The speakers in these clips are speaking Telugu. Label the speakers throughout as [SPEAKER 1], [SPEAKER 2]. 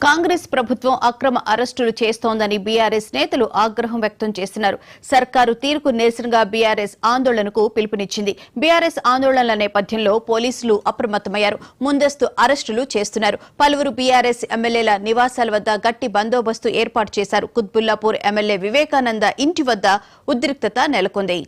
[SPEAKER 1] కాంగ్రెస్ ప్రభుత్వం అక్రమ అరెస్టులు చేస్తోందని బీఆర్ఎస్ నేతలు ఆగ్రహం వ్యక్తం చేస్తున్నారు. సర్కారు తీరుకు నిరసనగా బీఆర్ఎస్ ఆందోళనకు పిలుపునిచ్చింది. బీఆర్ఎస్ ఆందోళనల నేపథ్యంలో పోలీసులు అప్రమత్తమయ్యారు. ముందస్తు అరెస్టులు చేస్తున్నారు. పలువురు బీఆర్ఎస్ ఎమ్మెల్యేల నివాసాల వద్ద గట్టి బందోబస్తు ఏర్పాటు చేశారు. కుత్బుల్లాపూర్ ఎమ్మెల్యే వివేకానంద ఇంటి వద్ద ఉద్రిక్తత నెలకొంది.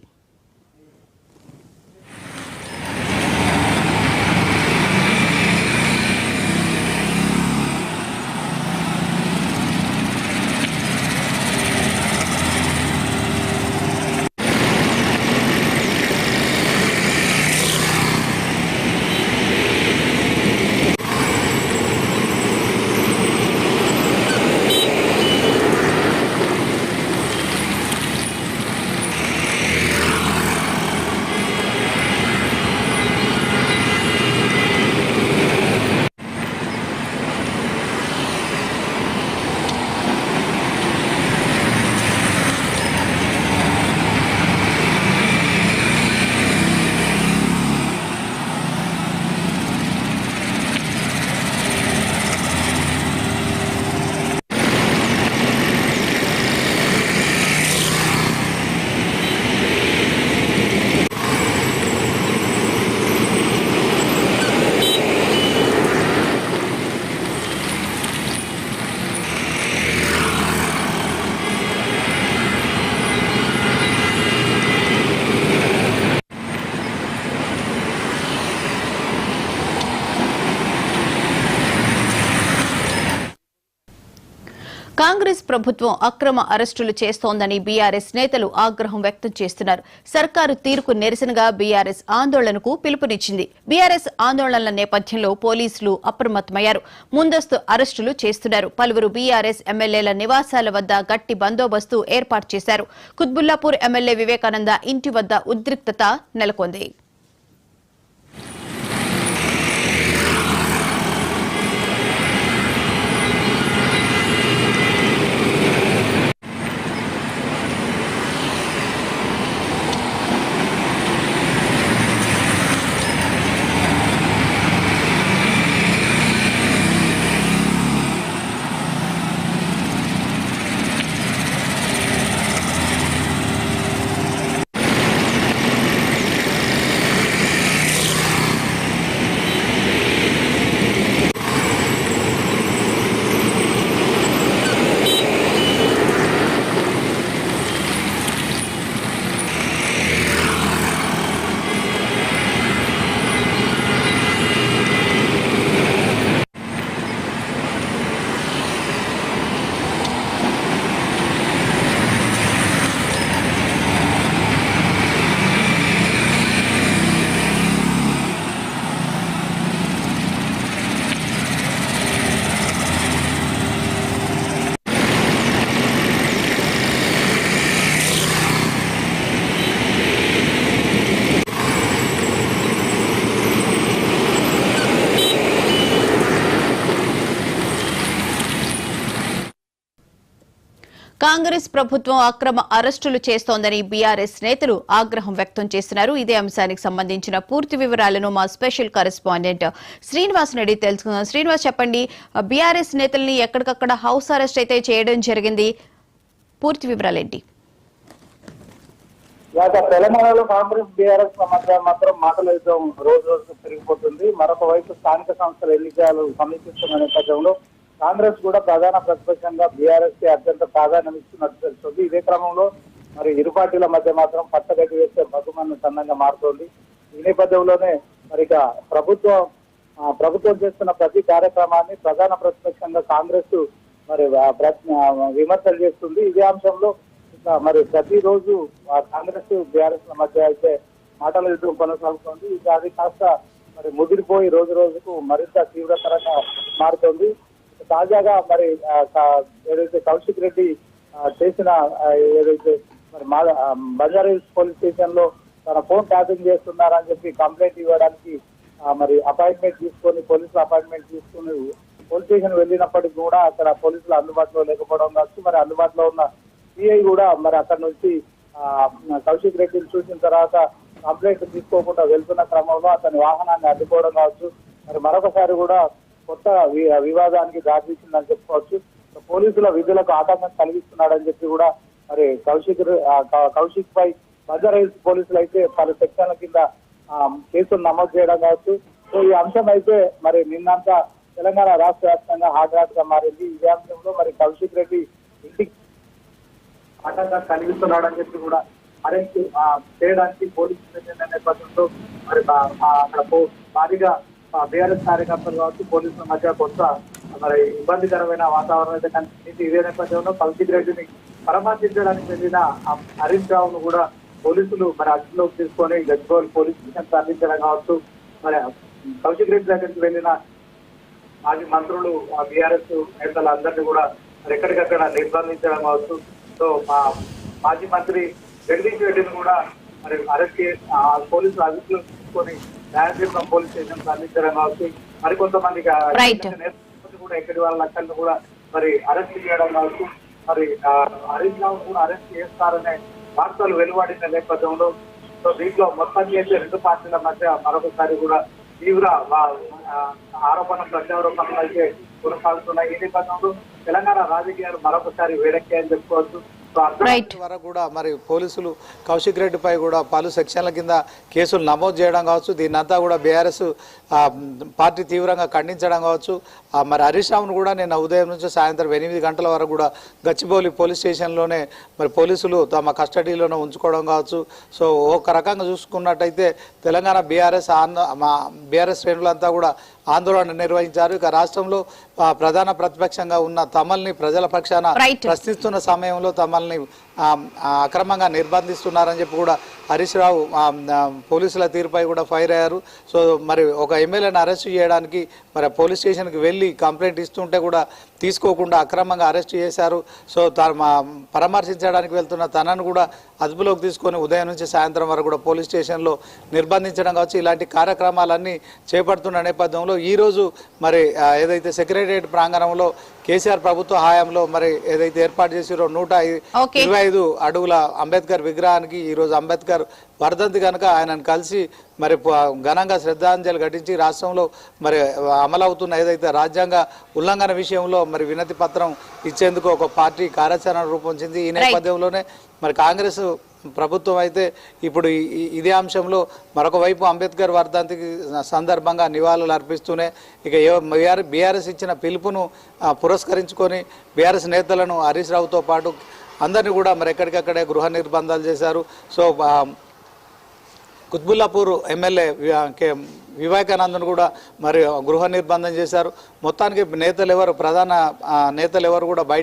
[SPEAKER 1] కాంగ్రెస్ ప్రభుత్వం అక్రమ అరెస్టులు చేస్తోందని బీఆర్ఎస్ నేతలు ఆగ్రహం వ్యక్తం చేస్తున్నారు. సర్కారు తీరుకు నిరసనగా బీఆర్ఎస్ ఆందోళనకు పిలుపునిచ్చింది. బీఆర్ఎస్ ఆందోళనల నేపథ్యంలో పోలీసులు అప్రమత్తమయ్యారు. ముందస్తు అరెస్టులు చేస్తున్నారు. పలువురు బీఆర్ఎస్ ఎమ్మెల్యేల నివాసాల వద్ద గట్టి బందోబస్తు ఏర్పాటు చేశారు. కుత్బుల్లాపూర్ ఎమ్మెల్యే వివేకానంద ఇంటి వద్ద ఉద్రిక్తత నెలకొంది. కాంగ్రెస్ ప్రభుత్వం అక్రమ అరెస్టులు చేస్తోందని బీఆర్ఎస్ నేతలు ఆగ్రహం వ్యక్తం చేస్తున్నారు. ఇదే అంశానికి సంబంధించిన పూర్తి వివరాలను మా స్పెషల్ కరెస్పాండెంట్ శ్రీనివాస్ రెడ్డి తెలుసుకుందాం. శ్రీనివాస్, చెప్పండి, బీఆర్ఎస్ నేతల్ని ఎక్కడికక్కడ హౌస్ అరెస్ట్ అయితే చేయడం జరిగింది, పూర్తి వివరాలేంటి?
[SPEAKER 2] తెలంగాణలో కాంగ్రెస్ బీఆర్ఎస్ మధ్య మాత్రం మాటల యుద్ధం రోజు రోజుకు పెరిగిపోతుంది. మరొక వైపు స్థానిక సంస్థల ఎన్నికలు సమీపిస్తున్న నేపథ్యంలో కాంగ్రెస్ కూడా ప్రధాన ప్రతిపక్షంగా బీఆర్ఎస్ కి అత్యంత ప్రాధాన్యం ఇస్తున్నట్టు తెలుస్తుంది. ఇదే క్రమంలో మరి ఇరు పార్టీల మధ్య మాత్రం పట్టగట్టి వేస్తే బతుమన్న సన్నంగా మారుతోంది. ఈ నేపథ్యంలోనే మరి ఇక ప్రభుత్వం చేస్తున్న ప్రతి కార్యక్రమాన్ని ప్రధాన ప్రతిపక్షంగా కాంగ్రెస్ మరి విమర్శలు చేస్తుంది. ఇదే అంశంలో మరి ప్రతిరోజు కాంగ్రెస్ బీఆర్ఎస్ మధ్య అయితే మాటల యుద్ధం కొనసాగుతోంది. ఇక అది కాస్త మరి ముదిరిపోయి రోజు రోజుకు మరింత తీవ్రతరంగా మారుతోంది. తాజాగా మరి ఏదైతే కౌశిక్ రెడ్డి చేసిన ఏదైతే మరి బంజారాహిల్స్ పోలీస్ స్టేషన్ లో తన ఫోన్ ట్యాపింగ్ చేస్తున్నారని చెప్పి కంప్లైంట్ ఇవ్వడానికి మరి అపాయింట్మెంట్ తీసుకొని పోలీసులు అపాయింట్మెంట్ తీసుకుని పోలీస్ స్టేషన్ వెళ్ళినప్పటికీ కూడా అక్కడ పోలీసులు అందుబాటులో లేకపోవడం కావచ్చు, మరి అందుబాటులో ఉన్న సిఐ కూడా మరి అక్కడ నుంచి కౌశిక్ రెడ్డిని చూసిన తర్వాత కంప్లైంట్ తీసుకోకుండా వెళ్తున్న క్రమంలో అతని వాహనాన్ని అడ్డుకోవడం కావచ్చు, మరి మరొకసారి కూడా కొత్త వివాదానికి దారితీసిందని చెప్పుకోవచ్చు. పోలీసుల విధులకు ఆటంకం కలిగిస్తున్నాడని చెప్పి కూడా మరి కౌశిక్ పై బంజారాహిల్స్ పోలీసులు అయితే పలు సెక్షన్ల కింద కేసులు నమోదు చేయడం కావచ్చు. సో ఈ అంశం అయితే మరి నిన్నంతా తెలంగాణ రాష్ట్ర వ్యాప్తంగా హాట్ గా మారింది. ఇదే అంశంలో మరి కౌశిక్ రెడ్డి ఇంటికి ఆటంకం కలిగిస్తున్నాడని చెప్పి కూడా అరెస్ట్ చేయడానికి పోలీసులు నేపథ్యంలో మరి అక్కడ భారీగా బీఆర్ఎస్ కార్యకర్తలు కావచ్చు పోలీసుల మధ్య కొంత మరి ఇబ్బందికరమైన వాతావరణం అయితే కనిపించింది. ఇదే నేపథ్యంలో కౌశిక్ రెడ్డిని పరామర్శించడానికి వెళ్లిన హరీష్ రావును కూడా పోలీసులు మరి అదుపులోకి తీసుకొని గజ్వేల్ పోలీస్ స్టేషన్ తరలించడం కావచ్చు. మరి కౌశిక్ రెడ్డి దగ్గరికి వెళ్లిన మాజీ మంత్రులు బీఆర్ఎస్ నేతలు అందరినీ కూడా మరి ఎక్కడికక్కడ నిర్బంధించడం కావచ్చు. సో మాజీ మంత్రి జగదీష్ రెడ్డిని కూడా మరి అరెస్ట్ చేసి పోలీసులు అదుపులో తీసుకొని న్యాయపీఠం పోలీస్ స్టేషన్ తరలించడం కావచ్చు. మరికొంతమందికి కూడా ఎక్కడి వాళ్ళ లెక్కలను కూడా మరి అరెస్ట్ చేయడం కావచ్చు. మరి హరీష్ రావు కూడా అరెస్ట్ చేస్తారనే వార్తలు వెలువడిన నేపథ్యంలో సో దీంట్లో మొత్తం చేసే రెండు పార్టీల మధ్య మరొకసారి కూడా తీవ్ర ఆరోపణ ప్రత్యారోపణలు అయితే కొనసాగుతున్నాయి. ఈ నేపథ్యంలో తెలంగాణ రాజకీయాలు మరొకసారి వేడెక్కాయని చెప్పుకోవచ్చు.
[SPEAKER 3] వరకు కూడా మరి పోలీసులు కౌశిక్ రెడ్డిపై కూడా పలు సెక్షన్ల కింద కేసులు నమోదు చేయడం కావచ్చు. దీన్నంతా కూడా బీఆర్ఎస్ పార్టీ తీవ్రంగా ఖండించడం కావచ్చు. మరి హరీష్ రావును కూడా నిన్న ఉదయం నుంచి సాయంత్రం 8 గంటల వరకు కూడా గచ్చిబౌలి పోలీస్ స్టేషన్లోనే మరి పోలీసులు తమ కస్టడీలోనే ఉంచుకోవడం కావచ్చు. సో ఒక రకంగా చూసుకున్నట్టయితే తెలంగాణ బీఆర్ఎస్ శ్రేణులంతా కూడా ఆందోళన నిర్వహించారు. ఇక రాష్ట్రంలో ప్రధాన ప్రతిపక్షంగా ఉన్న తమల్ని ప్రజల పక్షాన ప్రశ్నిస్తున్న సమయంలో తమల్ని అక్రమంగా నిర్బంధిస్తున్నారని చెప్పి కూడా హరీష్ రావు పోలీసుల తీరుపై కూడా ఫైర్ అయ్యారు. సో మరి ఒక ఎమ్మెల్యేని అరెస్ట్ చేయడానికి మరి పోలీస్ స్టేషన్కి వెళ్ళి కంప్లైంట్ ఇస్తుంటే కూడా తీసుకోకుండా అక్రమంగా అరెస్ట్ చేశారు. సో పరామర్శించడానికి వెళ్తున్న తనను కూడా అదుపులోకి తీసుకొని ఉదయం నుంచి సాయంత్రం వరకు కూడా పోలీస్ స్టేషన్లో నిర్బంధించడం కావచ్చు. ఇలాంటి కార్యక్రమాలన్నీ చేపడుతున్న నేపథ్యంలో ఈరోజు మరి ఏదైతే సెక్రటరియట్ ప్రాంగణంలో కేసీఆర్ ప్రభుత్వ హయాంలో మరి ఏదైతే ఏర్పాటు చేసిరో 125 అడుగుల అంబేద్కర్ విగ్రహానికి ఈరోజు అంబేద్కర్ వర్ధంతి కనుక ఆయనను కలిసి మరి ఘనంగా శ్రద్ధాంజలి ఘటించి రాష్ట్రంలో మరి అమలవుతున్న ఏదైతే రాజ్యాంగ ఉల్లంఘన విషయంలో మరి వినతి పత్రం ఇచ్చేందుకు ఒక పార్టీ కార్యాచరణ రూపొందించింది. ఈ నేపథ్యంలోనే మరి కాంగ్రెస్ ప్రభుత్వం అయితే ఇప్పుడు ఇదే అంశంలో మరొక వైపు అంబేద్కర్ వర్ధంతికి సందర్భంగా నివాళులు అర్పిస్తూనే ఇక బీఆర్ఎస్ ఇచ్చిన పిలుపును పురస్కరించుకొని బీఆర్ఎస్ నేతలను హరీష్ రావుతో పాటు అందరినీ కూడా మరి ఎక్కడికక్కడే గృహ నిర్బంధాలు చేశారు. సో కుత్బుల్లాపూర్ ఎమ్మెల్యే వివేకానందను కూడా మరి గృహ నిర్బంధం చేశారు. మొత్తానికి ప్రధాన నేతలు ఎవరు కూడా బయటకు